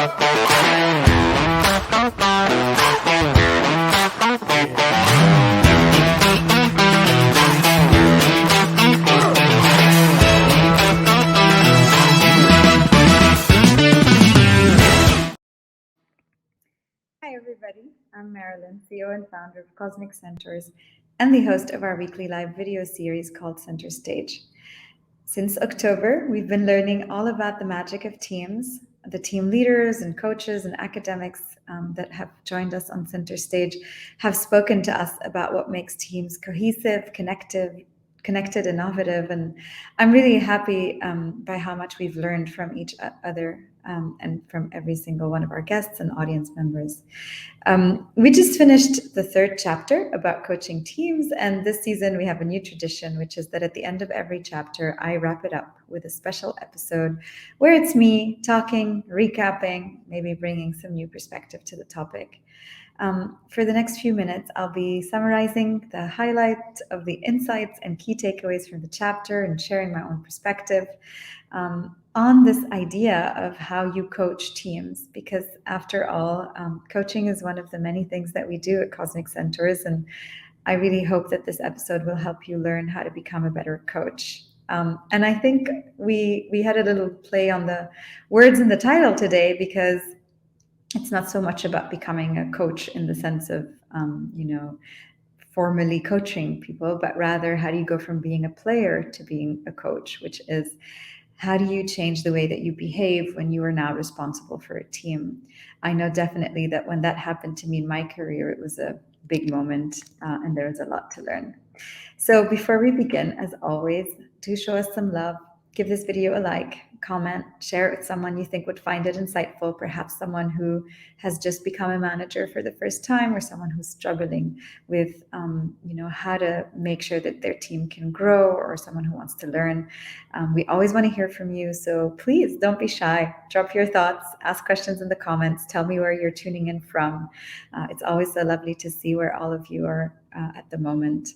Hi, everybody. I'm Marilyn, CEO and founder of Cosmic Centaurs, and the host of our weekly live video series called Center Stage. Since October, we've been learning all about the magic of teams. The team leaders and coaches and academics that have joined us on Center Stage have spoken to us about what makes teams cohesive, connected, innovative, and I'm really happy by how much we've learned from each other and from every single one of our guests and audience members. We just finished the third chapter about coaching teams, and this season we have a new tradition, which is that at the end of every chapter, I wrap it up with a special episode where it's me talking, recapping, maybe bringing some new perspective to the topic. For the next few minutes, I'll be summarizing the highlights of the insights and key takeaways from the chapter and sharing my own perspective on this idea of how you coach teams, because after all, coaching is one of the many things that we do at Cosmic Centaurs, and I really hope that this episode will help you learn how to become a better coach. And I think we had a little play on the words in the title today, because it's not so much about becoming a coach in the sense of, formally coaching people, but rather how do you go from being a player to being a coach, which is how do you change the way that you behave when you are now responsible for a team? I know definitely that when that happened to me in my career, it was a big moment and there was a lot to learn. So before we begin, as always, do show us some love. Give this video a like, comment, share it with someone you think would find it insightful, perhaps someone who has just become a manager for the first time, or someone who's struggling with, how to make sure that their team can grow, or someone who wants to learn. We always want to hear from you, so please don't be shy. Drop your thoughts, ask questions in the comments, tell me where you're tuning in from. It's always so lovely to see where all of you are at the moment.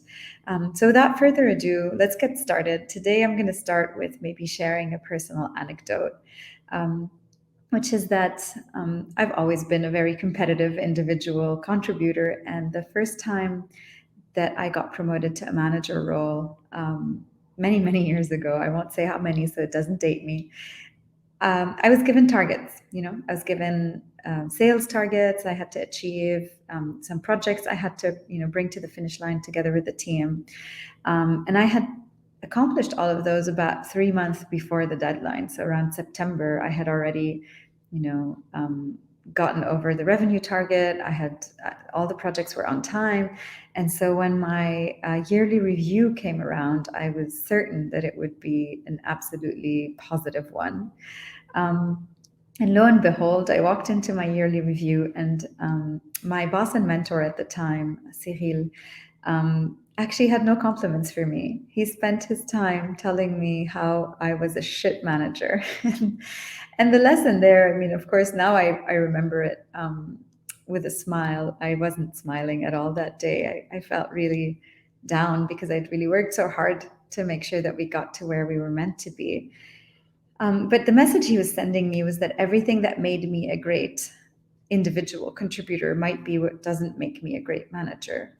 So without further ado, let's get started. Today I'm going to start with maybe sharing a personal anecdote, which is that I've always been a very competitive individual contributor, and the first time that I got promoted to a manager role many, many years ago, I won't say how many so it doesn't date me, I was given targets. I was given sales targets I had to achieve, some projects I had to, bring to the finish line together with the team. And I had accomplished all of those about 3 months before the deadline. So around September, I had already, gotten over the revenue target. I had all the projects were on time. And so when my yearly review came around, I was certain that it would be an absolutely positive one. And lo and behold, I walked into my yearly review, and my boss and mentor at the time, Cyril, actually had no compliments for me. He spent his time telling me how I was a shit manager. And the lesson there, of course, now I remember it with a smile. I wasn't smiling at all that day. I felt really down because I'd really worked so hard to make sure that we got to where we were meant to be. But the message he was sending me was that everything that made me a great individual contributor might be what doesn't make me a great manager.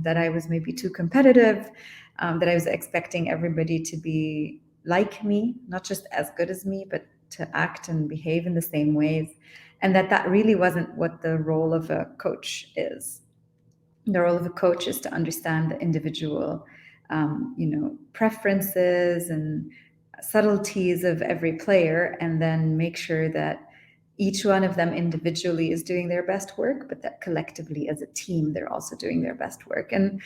That I was maybe too competitive, that I was expecting everybody to be like me, not just as good as me, but to act and behave in the same ways, and that really wasn't what the role of a coach is. The role of a coach is to understand the individual, preferences and subtleties of every player, and then make sure that each one of them individually is doing their best work, but that collectively as a team, they're also doing their best work. And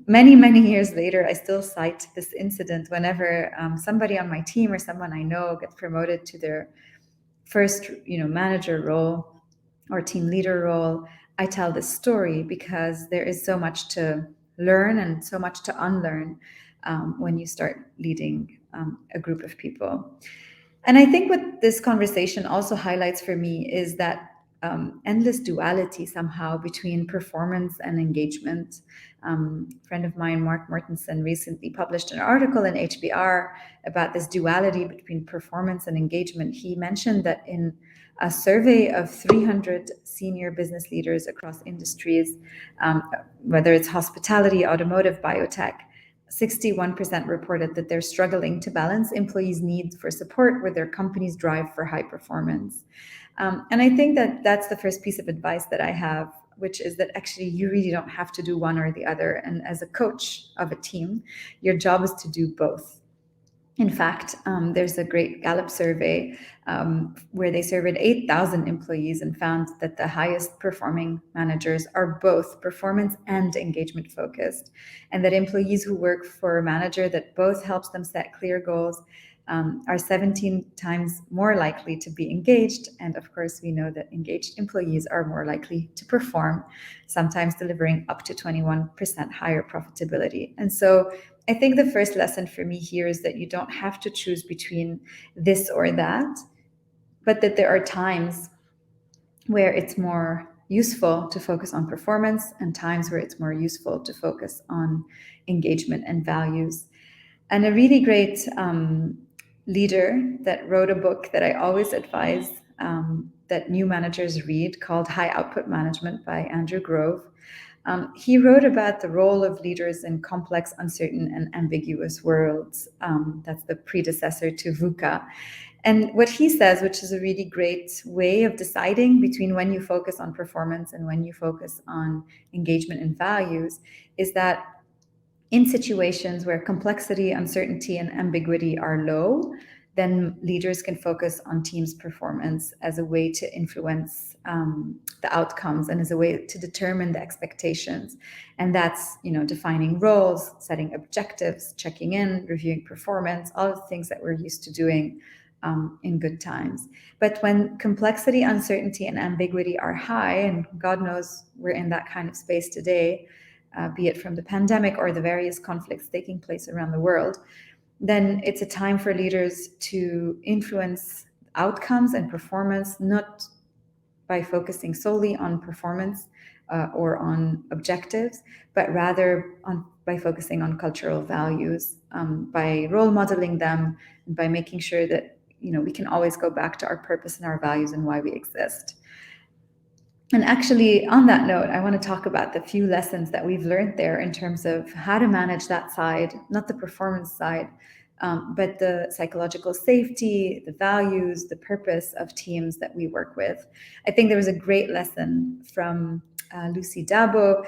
many, many years later, I still cite this incident whenever somebody on my team or someone I know gets promoted to their first, manager role or team leader role. I tell this story because there is so much to learn and so much to unlearn when you start leading a group of people. And I think what this conversation also highlights for me is that endless duality somehow between performance and engagement. A friend of mine, Mark Mortensen, recently published an article in HBR about this duality between performance and engagement. He mentioned that in a survey of 300 senior business leaders across industries, whether it's hospitality, automotive, biotech, 61% reported that they're struggling to balance employees' needs for support with their company's drive for high performance. And I think that that's the first piece of advice that I have, which is that actually you really don't have to do one or the other. And as a coach of a team, your job is to do both. In fact, there's a great Gallup survey where they surveyed 8,000 employees and found that the highest performing managers are both performance and engagement focused, and that employees who work for a manager that both helps them set clear goals are 17 times more likely to be engaged. And of course, we know that engaged employees are more likely to perform, sometimes delivering up to 21% higher profitability. And so I think the first lesson for me here is that you don't have to choose between this or that, but that there are times where it's more useful to focus on performance and times where it's more useful to focus on engagement and values. And a really great leader that wrote a book that I always advise that new managers read, called High Output Management by Andrew Grove. He wrote about the role of leaders in complex, uncertain, and ambiguous worlds. That's the predecessor to VUCA. And what he says, which is a really great way of deciding between when you focus on performance and when you focus on engagement and values, is that in situations where complexity, uncertainty, and ambiguity are low, then leaders can focus on teams' performance as a way to influence the outcomes and as a way to determine the expectations. And that's, defining roles, setting objectives, checking in, reviewing performance, all of the things that we're used to doing in good times. But when complexity, uncertainty, and ambiguity are high, and God knows we're in that kind of space today, be it from the pandemic or the various conflicts taking place around the world, then it's a time for leaders to influence outcomes and performance, not by focusing solely on performance or on objectives, but rather by focusing on cultural values, by role modeling them, and by making sure that we can always go back to our purpose and our values and why we exist. And actually, on that note, I want to talk about the few lessons that we've learned there in terms of how to manage that side, not the performance side, but the psychological safety, the values, the purpose of teams that we work with. I think there was a great lesson from Lucy Dabo.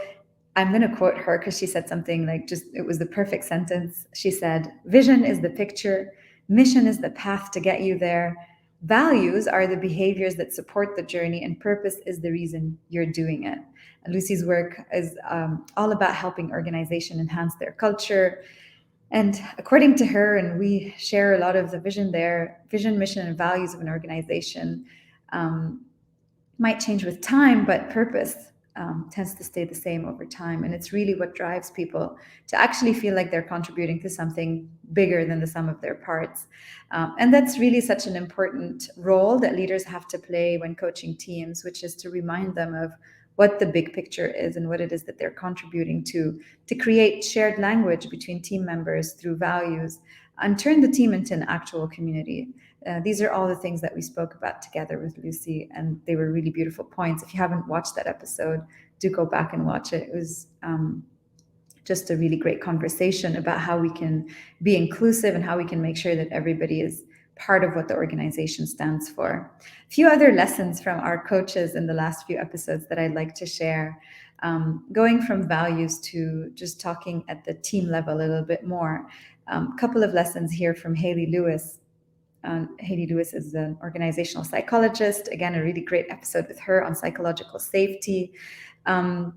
I'm going to quote her because she said something it was the perfect sentence. She said, "Vision is the picture, mission is the path to get you there. Values are the behaviors that support the journey, and purpose is the reason you're doing it." And Lucy's work is all about helping organizations enhance their culture. And according to her, and we share a lot of the vision there, vision, mission, and values of an organization might change with time, but purpose tends to stay the same over time. And it's really what drives people to actually feel like they're contributing to something bigger than the sum of their parts. And that's really such an important role that leaders have to play when coaching teams, which is to remind them of what the big picture is and what it is that they're contributing to create shared language between team members through values and turn the team into an actual community. These are all the things that we spoke about together with Lucy, and they were really beautiful points. If you haven't watched that episode, do go back and watch it. It was just a really great conversation about how we can be inclusive and how we can make sure that everybody is part of what the organization stands for. A few other lessons from our coaches in the last few episodes that I'd like to share. Going from values to just talking at the team level a little bit more. A couple of lessons here from Hayley Lewis. Hayley Lewis is an organizational psychologist. Again, a really great episode with her on psychological safety. And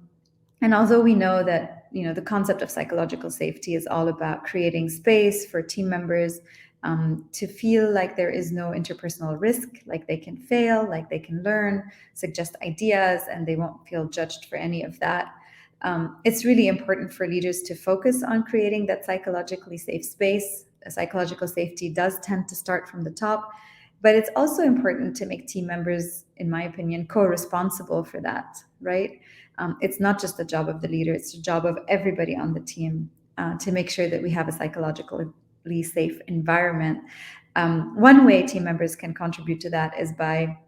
although we know that the concept of psychological safety is all about creating space for team members to feel like there is no interpersonal risk, like they can fail, like they can learn, suggest ideas, and they won't feel judged for any of that. It's really important for leaders to focus on creating that psychologically safe space. Psychological safety does tend to start from the top, But it's also important to make team members, in my opinion, co-responsible for that, right? It's not just the job of the leader, it's the job of everybody on the team to make sure that we have a psychologically safe environment. One way team members can contribute to that is by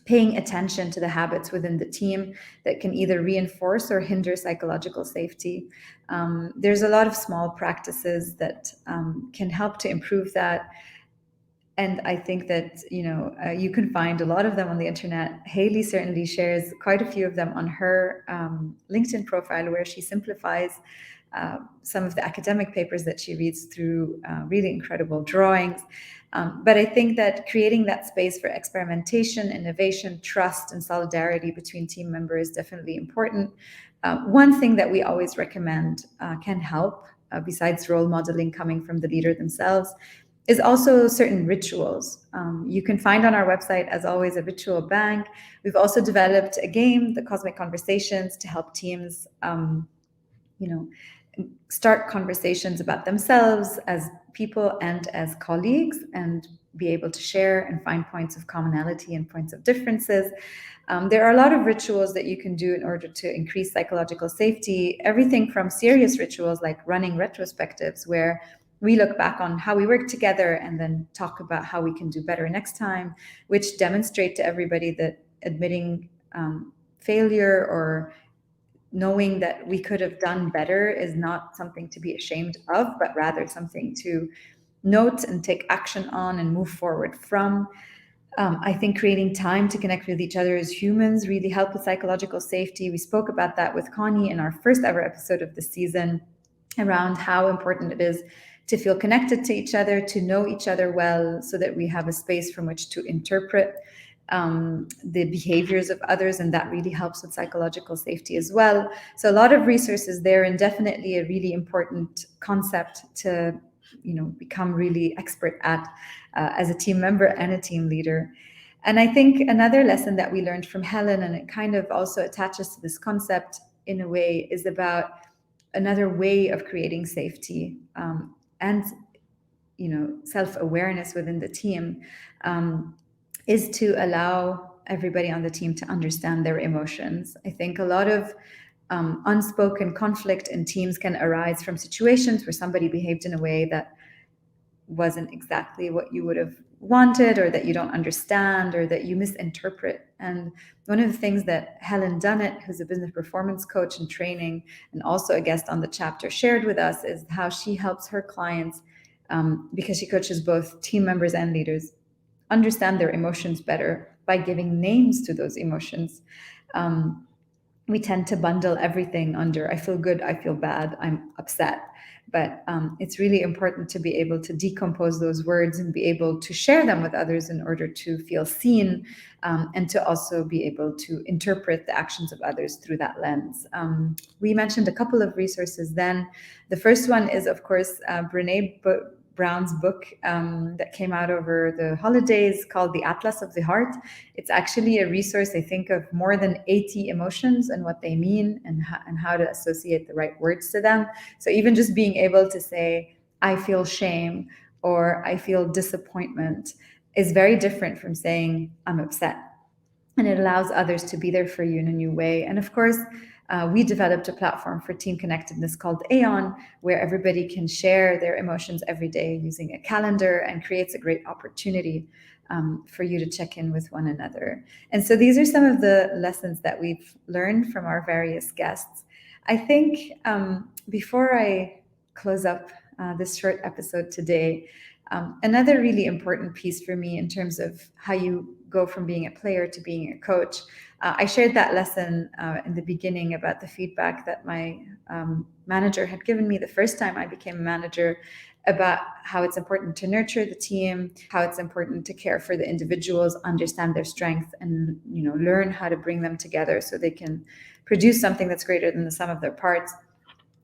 paying attention to the habits within the team that can either reinforce or hinder psychological safety. There's a lot of small practices that can help to improve that. And I think that, you can find a lot of them on the internet. Hayley certainly shares quite a few of them on her LinkedIn profile, where she simplifies some of the academic papers that she reads through really incredible drawings. But I think that creating that space for experimentation, innovation, trust, and solidarity between team members is definitely important. One thing that we always recommend can help, besides role modeling coming from the leader themselves, is also certain rituals. You can find on our website, as always, a ritual bank. We've also developed a game, the Cosmic Conversations, to help teams start conversations about themselves as people and as colleagues, and be able to share and find points of commonality and points of differences. There are a lot of rituals that you can do in order to increase psychological safety, everything from serious rituals like running retrospectives, where we look back on how we worked together and then talk about how we can do better next time, which demonstrate to everybody that admitting failure or knowing that we could have done better is not something to be ashamed of, but rather something to note and take action on and move forward from. I think creating time to connect with each other as humans really help with psychological safety. We spoke about that with Connie in our first ever episode of the season, around how important it is to feel connected to each other, to know each other well, so that we have a space from which to interpret the behaviors of others, and that really helps with psychological safety as well. So a lot of resources there, and definitely a really important concept to become really expert at as a team member and a team leader. And I think another lesson that we learned from Helen, and it kind of also attaches to this concept in a way, is about another way of creating safety and self-awareness within the team, is to allow everybody on the team to understand their emotions. I think a lot of unspoken conflict in teams can arise from situations where somebody behaved in a way that wasn't exactly what you would have wanted, or that you don't understand, or that you misinterpret. And one of the things that Helen Dunnett, who's a business performance coach and training, and also a guest on the chapter, shared with us, is how she helps her clients, because she coaches both team members and leaders, understand their emotions better by giving names to those emotions. We tend to bundle everything under, I feel good, I feel bad, I'm upset. But it's really important to be able to decompose those words and be able to share them with others in order to feel seen, and to also be able to interpret the actions of others through that lens. We mentioned a couple of resources then. The first one is, of course, Brene Brown's book that came out over the holidays, called The Atlas of the Heart. It's actually a resource, I think, of more than 80 emotions and what they mean, and how to associate the right words to them. So even just being able to say, I feel shame, or I feel disappointment, is very different from saying, I'm upset. And it allows others to be there for you in a new way. And of course, we developed a platform for team connectedness called Aeon, where everybody can share their emotions every day using a calendar, and creates a great opportunity for you to check in with one another. And so these are some of the lessons that we've learned from our various guests. I think before I close up this short episode today, another really important piece for me in terms of how you go from being a player to being a coach. I shared that lesson in the beginning about the feedback that my manager had given me the first time I became a manager, about how it's important to nurture the team, how it's important to care for the individuals, understand their strengths, and learn how to bring them together so they can produce something that's greater than the sum of their parts.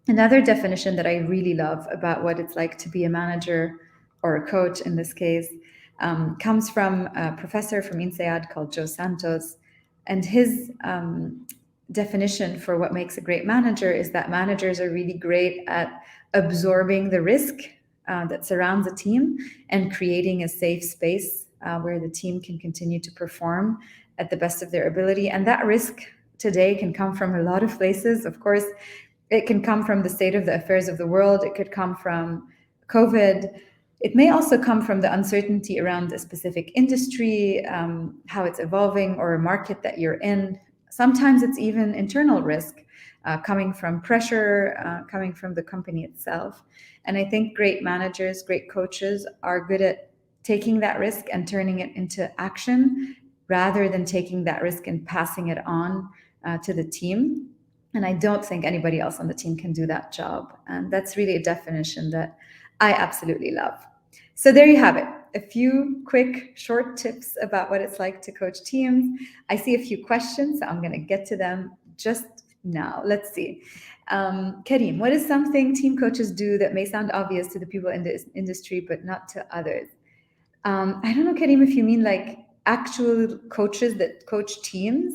Another definition that I really love about what it's like to be a manager, or a coach in this case, comes from a professor from INSEAD called Joe Santos. And his definition for what makes a great manager is that managers are really great at absorbing the risk that surrounds a team, and creating a safe space where the team can continue to perform at the best of their ability. And that risk today can come from a lot of places. Of course, it can come from the state of the affairs of the world. It could come from COVID. It may also come from the uncertainty around a specific industry, how it's evolving, or a market that you're in. Sometimes it's even internal risk coming from pressure, coming from the company itself. And I think great managers, great coaches are good at taking that risk and turning it into action rather than taking that risk and passing it on to the team. And I don't think anybody else on the team can do that job. And that's really a definition that I absolutely love. So there you have it. A few quick, short tips about what it's like to coach teams. I see a few questions, so I'm going to get to them just now. Let's see. Karim, what is something team coaches do that may sound obvious to the people in this industry, but not to others? I don't know, Karim, if you mean like actual coaches that coach teams.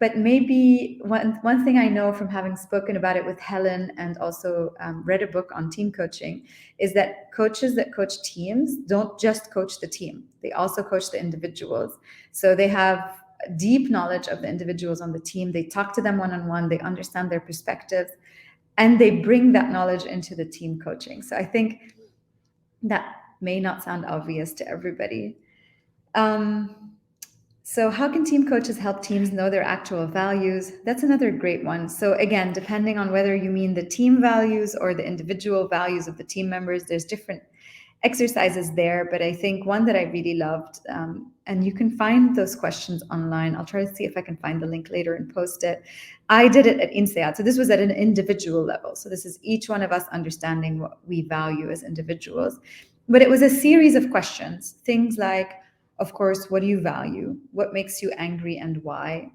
But maybe one thing I know from having spoken about it with Helen and also read a book on team coaching is that coaches that coach teams don't just coach the team. They also coach the individuals. So they have deep knowledge of the individuals on the team. They talk to them one-on-one. They understand their perspectives. And they bring that knowledge into the team coaching. So I think that may not sound obvious to everybody. So how can team coaches help teams know their actual values? That's another great one. So again, depending on whether you mean the team values or the individual values of the team members, there's different exercises there. But I think one that I really loved, and you can find those questions online. I'll try to see if I can find the link later and post it. I did it at INSEAD. So this was at an individual level. So this is each one of us understanding what we value as individuals. But it was a series of questions, things like, of course, what do you value? What makes you angry and why?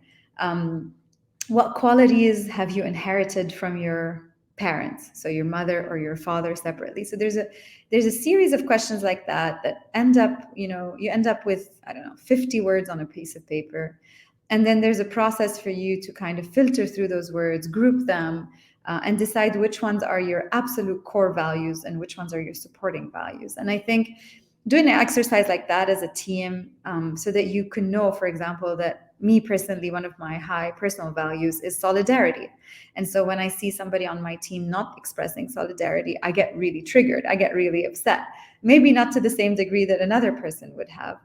What qualities have you inherited from your parents, so your mother or your father separately? So there's a series of questions like that end up, you end up with, 50 words on a piece of paper. And then there's a process for you to kind of filter through those words, group them, and decide which ones are your absolute core values and which ones are your supporting values. And I think doing an exercise like that as a team, so that you can know, for example, that me personally, one of my high personal values is solidarity. And so when I see somebody on my team not expressing solidarity, I get really triggered. I get really upset, maybe not to the same degree that another person would have.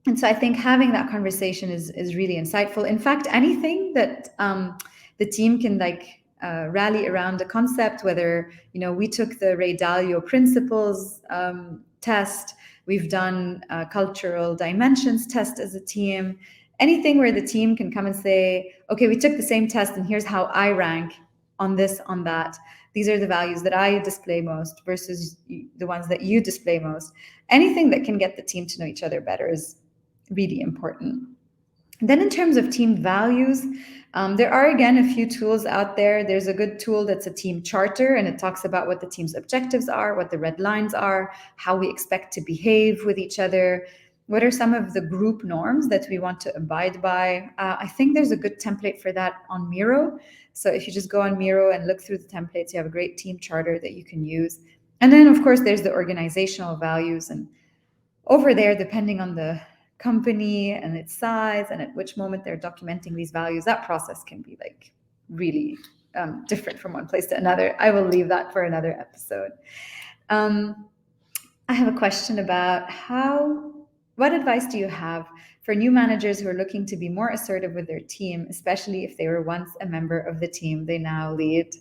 And so I think having that conversation is really insightful. In fact, anything that the team can rally around a concept, whether, we took the Ray Dalio principles test, we've done a cultural dimensions test as a team, anything where the team can come and say, okay, we took the same test and here's how I rank on this, on that. These are the values that I display most versus the ones that you display most. Anything that can get the team to know each other better is really important. Then in terms of team values, there are, again, a few tools out there. There's a good tool that's a team charter, and it talks about what the team's objectives are, what the red lines are, how we expect to behave with each other, what are some of the group norms that we want to abide by. I think there's a good template for that on Miro. So if you just go on Miro and look through the templates, you have a great team charter that you can use. And then, of course, there's the organizational values. And over there, depending on the company and its size and at which moment they're documenting these values, that process can be really different from one place to another. I will leave that for another episode. I have a question about what advice do you have for new managers who are looking to be more assertive with their team, especially if they were once a member of the team they now lead?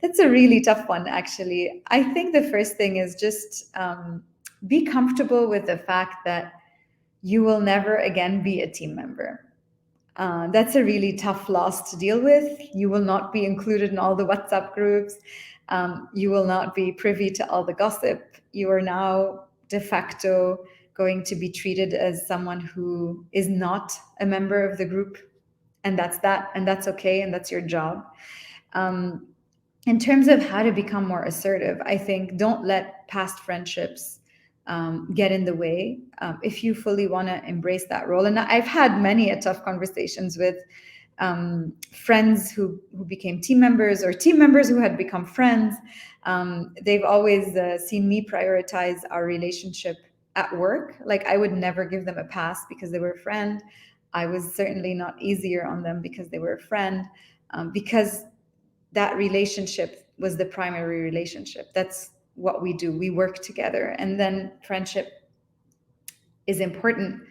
That's a really tough one, actually. I think the first thing is just be comfortable with the fact that you will never again be a team member. That's a really tough loss to deal with. You will not be included in all the WhatsApp groups. You will not be privy to all the gossip. You are now de facto going to be treated as someone who is not a member of the group. And that's that. And that's okay. And that's your job. In terms of how to become more assertive, I think don't let past friendships get in the way if you fully want to embrace that role. And I've had many tough conversations with friends who became team members or team members who had become friends. They've always seen me prioritize our relationship at work. Like I would never give them a pass because they were a friend. I was certainly not easier on them because they were a friend, because that relationship was the primary relationship. That's what we do. We work together. And then friendship is important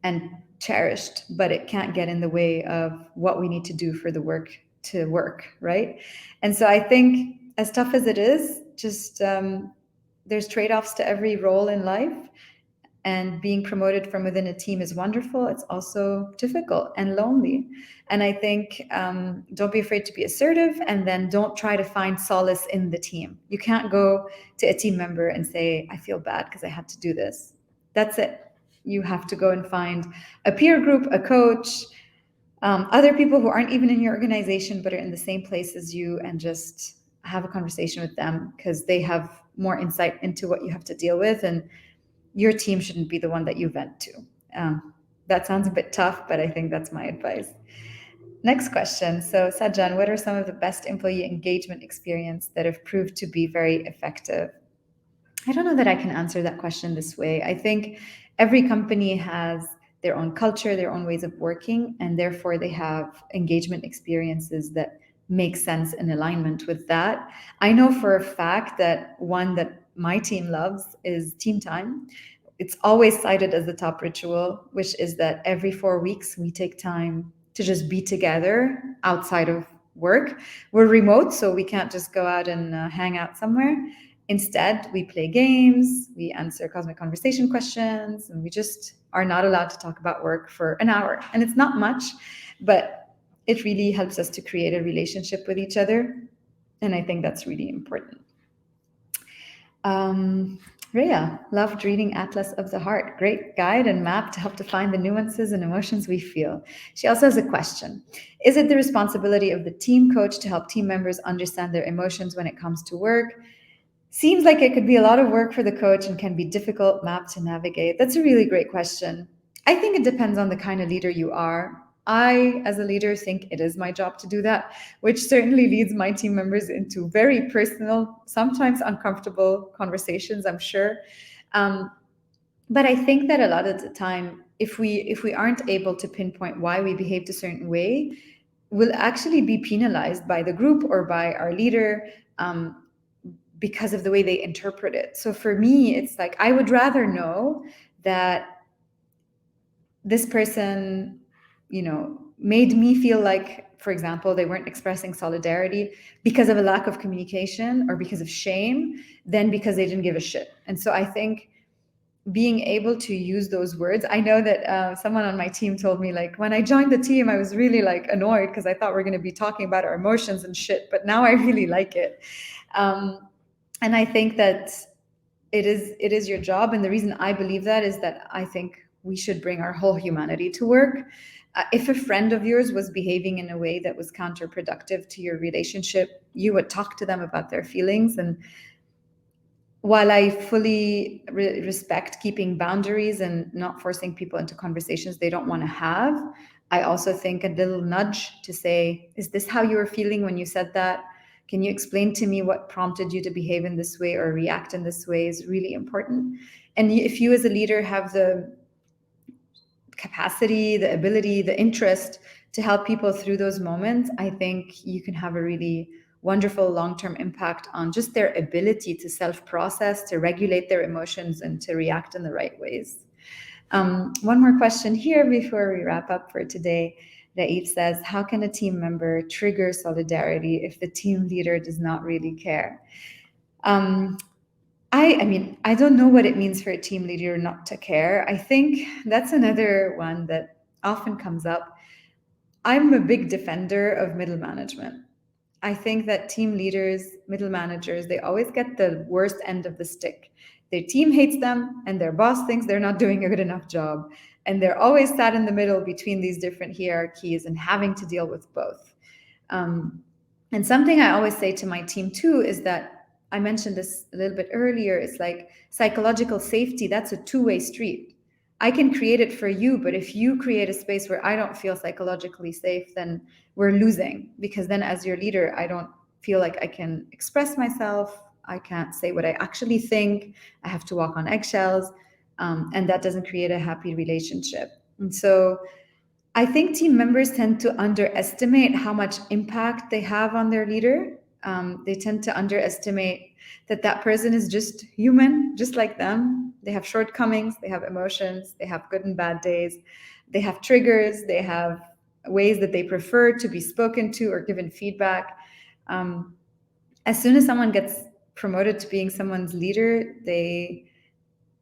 and cherished, but it can't get in the way of what we need to do for the work to work, right? And so I think, as tough as it is, just there's trade-offs to every role in life, and being promoted from within a team is wonderful. It's also difficult and lonely. And I think don't be afraid to be assertive, and then don't try to find solace in the team. You can't go to a team member and say, I feel bad because I had to do this. That's it. You have to go and find a peer group, a coach, other people who aren't even in your organization but are in the same place as you, and just have a conversation with them, because they have more insight into what you have to deal with, and your team shouldn't be the one that you vent to. That sounds a bit tough, but I think that's my advice. Next question. So Sajjan, what are some of the best employee engagement experience that have proved to be very effective? I don't know that I can answer that question this way. I think every company has their own culture, their own ways of working, and therefore they have engagement experiences that make sense in alignment with that. I know for a fact that one that my team loves is team time. It's always cited as the top ritual, which is that every 4 weeks we take time to just be together outside of work. We're remote, so we can't just go out and hang out somewhere. Instead, we play games, we answer cosmic conversation questions, and we just are not allowed to talk about work for an hour. And it's not much, but it really helps us to create a relationship with each other. And I think that's really important. Rhea, loved reading Atlas of the Heart. Great guide and map to help define the nuances and emotions we feel. She also has a question. Is it the responsibility of the team coach to help team members understand their emotions when it comes to work? Seems like it could be a lot of work for the coach and can be difficult map to navigate. That's a really great question. I think it depends on the kind of leader you are. I, as a leader, think it is my job to do that, which certainly leads my team members into very personal, sometimes uncomfortable conversations, I'm sure. But I think that a lot of the time, if we aren't able to pinpoint why we behaved a certain way, we'll actually be penalized by the group or by our leader, because of the way they interpret it. So for me, it's like, I would rather know that this person, made me feel like, for example, they weren't expressing solidarity because of a lack of communication or because of shame, than because they didn't give a shit. And so I think being able to use those words, I know that someone on my team told me, like, when I joined the team, I was really like annoyed because I thought we're going to be talking about our emotions and shit, but now I really like it. And I think that it is your job. And the reason I believe that is that I think we should bring our whole humanity to work. If a friend of yours was behaving in a way that was counterproductive to your relationship, you would talk to them about their feelings. And while I fully respect keeping boundaries and not forcing people into conversations they don't want to have, I also think a little nudge to say, is this how you were feeling when you said that? Can you explain to me what prompted you to behave in this way or react in this way is really important. And if you as a leader have the capacity, the ability, the interest to help people through those moments, I think you can have a really wonderful long-term impact on just their ability to self-process, to regulate their emotions, and to react in the right ways. One more question here before we wrap up for today. Raif says, how can a team member trigger solidarity if the team leader does not really care? I mean, I don't know what it means for a team leader not to care. I think that's another one that often comes up. I'm a big defender of middle management. I think that team leaders, middle managers, they always get the worst end of the stick. Their team hates them and their boss thinks they're not doing a good enough job. And they're always sat in the middle between these different hierarchies and having to deal with both. And something I always say to my team too is that, I mentioned this a little bit earlier, it's like psychological safety, that's a two-way street. I can create it for you, but if you create a space where I don't feel psychologically safe, then we're losing, because then as your leader, I don't feel like I can express myself. I can't say what I actually think. I have to walk on eggshells. and that doesn't create a happy relationship. And so I think team members tend to underestimate how much impact they have on their leader. They tend to underestimate that that person is just human, just like them. They have shortcomings, they have emotions, they have good and bad days, they have triggers, they have ways that they prefer to be spoken to or given feedback. As soon as someone gets promoted to being someone's leader, they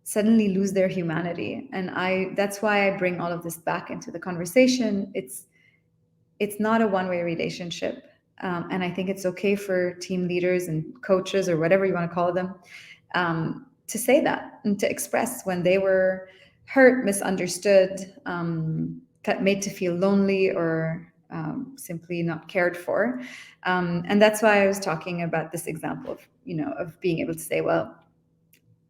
suddenly lose their humanity. And that's why I bring all of this back into the conversation. It's not a one-way relationship. And I think it's okay for team leaders and coaches or whatever you want to call them to say that and to express when they were hurt, misunderstood, made to feel lonely or simply not cared for. And that's why I was talking about this example of being able to say, well,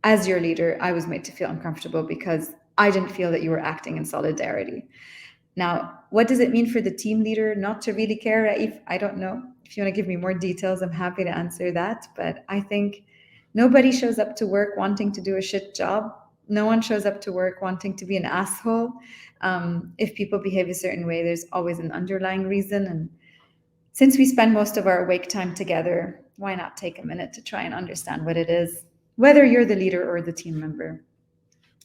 as your leader, I was made to feel uncomfortable because I didn't feel that you were acting in solidarity. Now, what does it mean for the team leader not to really care, Raif? I don't know. If you want to give me more details, I'm happy to answer that. But I think nobody shows up to work wanting to do a shit job. No one shows up to work wanting to be an asshole. If people behave a certain way, there's always an underlying reason. And since we spend most of our awake time together, why not take a minute to try and understand what it is, whether you're the leader or the team member?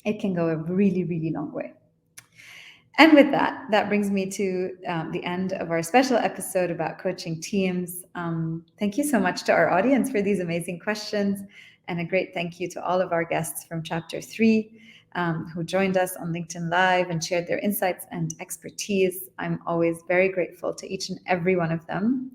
It can go a really, really long way. And with that brings me to the end of our special episode about coaching teams. Thank you so much to our audience for these amazing questions, and a great thank you to all of our guests from Chapter 3 who joined us on LinkedIn Live and shared their insights and expertise. I'm always very grateful to each and every one of them.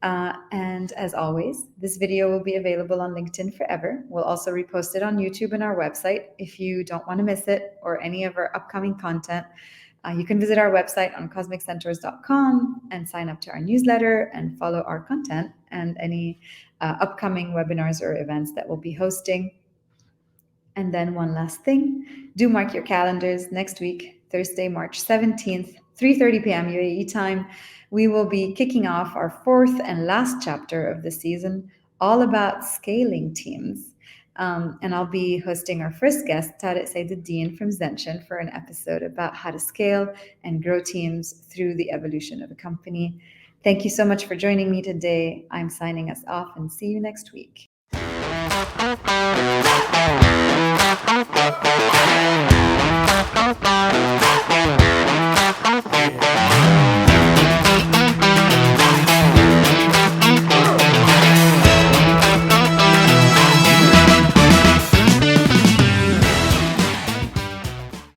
And as always, this video will be available on LinkedIn forever. We'll also repost it on YouTube and our website. If you don't want to miss it or any of our upcoming content, you can visit our website on cosmiccentaurs.com and sign up to our newsletter and follow our content and any upcoming webinars or events that we'll be hosting. And then one last thing, do mark your calendars. Next week, Thursday, March 17th, 3:30 p.m. UAE time, we will be kicking off our fourth and last chapter of the season, all about scaling teams. And I'll be hosting our first guest, Tarek Saiduddin from Zenshin, for an episode about how to scale and grow teams through the evolution of a company. Thank you so much for joining me today. I'm signing us off and see you next week. Yeah.